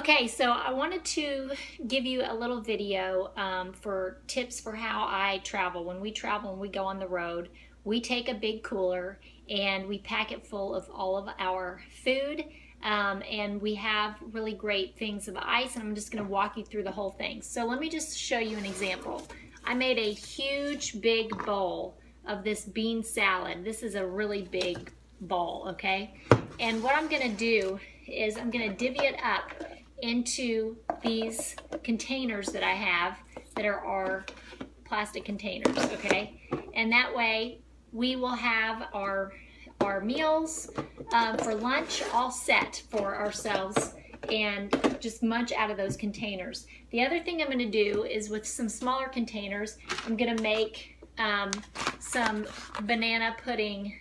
Okay, so I wanted to give you a little video for tips for how I travel. When we travel and we go on the road, we take a big cooler and we pack it full of all of our food, and we have really great things of ice, and I'm just going to walk you through the whole thing. So let me just show you an example. I made a huge big bowl of this bean salad. This is a really big bowl, okay? And what I'm going to do is I'm going to divvy it up into these containers that I have that are our plastic containers, okay? And that way we will have our meals for lunch all set for ourselves and just munch out of those containers. The other thing I'm going to do is with some smaller containers, I'm going to make some banana pudding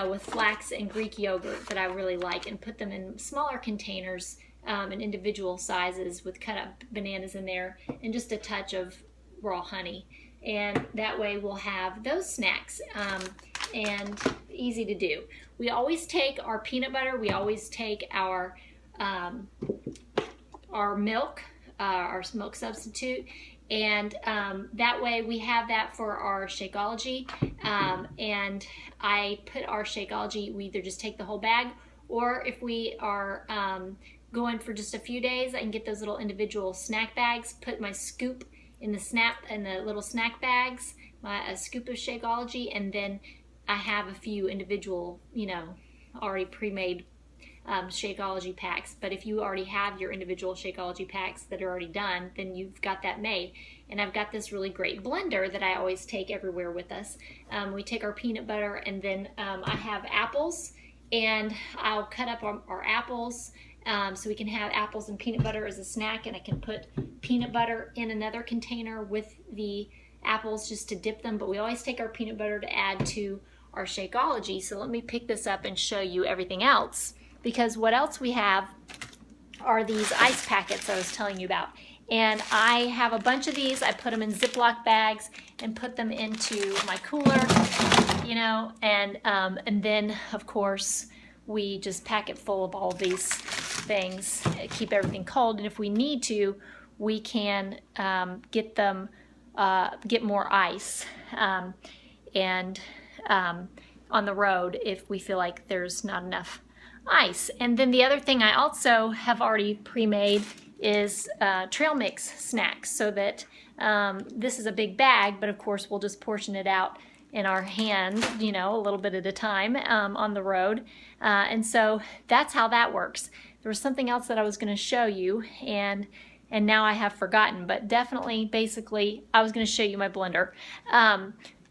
with flax and Greek yogurt that I really like, and put them in smaller containers in individual sizes with cut up bananas in there and just a touch of raw honey. And that way we'll have those snacks and easy to do. We always take our peanut butter, we always take our milk, our milk substitute, and that way we have that for our Shakeology. And I put our Shakeology, we either just take the whole bag, or if we are going for just a few days, I can get those little individual snack bags, put my scoop in the little snack bags, a scoop of Shakeology, and then I have a few individual, already pre-made Shakeology packs. But if you already have your individual Shakeology packs that are already done, then you've got that made. And I've got this really great blender that I always take everywhere with us. We take our peanut butter, and then I have apples, and I'll cut up our apples so we can have apples and peanut butter as a snack, and I can put peanut butter in another container with the apples just to dip them. But we always take our peanut butter to add to our Shakeology. So let me pick this up and show you everything else, because what else we have are these ice packets I was telling you about. And I have a bunch of these. I put them in Ziploc bags and put them into my cooler, and then of course we just pack it full of all these things, keep everything cold, and if we need to, we can get more ice on the road if we feel like there's not enough ice. And then the other thing I also have already pre-made is trail mix snacks, so that this is a big bag, but of course we'll just portion it out in our hand, a little bit at a time on the road. And so that's how that works. There was something else that I was going to show you, and now I have forgotten, but definitely, basically, I was going to show you my blender.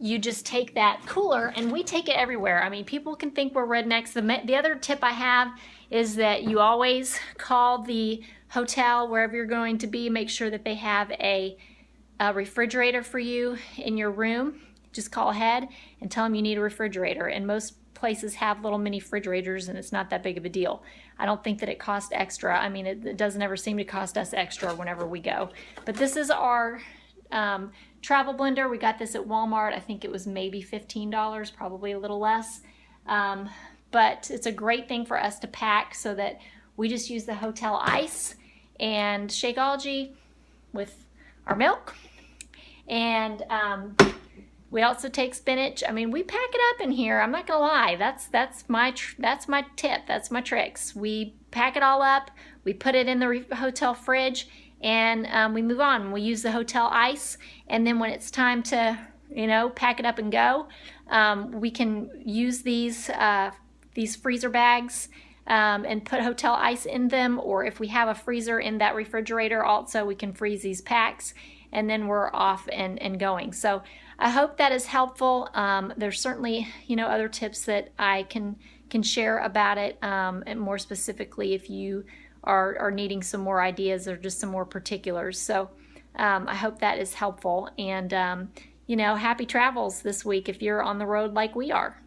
You just take that cooler, and we take it everywhere. I mean, people can think we're rednecks. The other tip I have is that you always call the hotel wherever you're going to be. Make sure that they have a refrigerator for you in your room. Just call ahead and tell them you need a refrigerator. And most places have little mini refrigerators, and it's not that big of a deal. I don't think that it costs extra. I mean, it doesn't ever seem to cost us extra whenever we go. But this is our travel blender. We got this at Walmart. I think it was maybe $15, probably a little less. But it's a great thing for us to pack, so that we just use the hotel ice and Shakeology with our milk. And we also take spinach. I mean, we pack it up in here. I'm not gonna lie. That's my tip. That's my tricks. We pack it all up. We put it in the hotel fridge, and we move on. We use the hotel ice, and then when it's time to, pack it up and go, we can use these freezer bags and put hotel ice in them. Or if we have a freezer in that refrigerator, also we can freeze these packs, and then we're off and going. So I hope that is helpful. There's certainly, other tips that I can share about it, and more specifically if you are needing some more ideas or just some more particulars. So I hope that is helpful. And, happy travels this week if you're on the road like we are.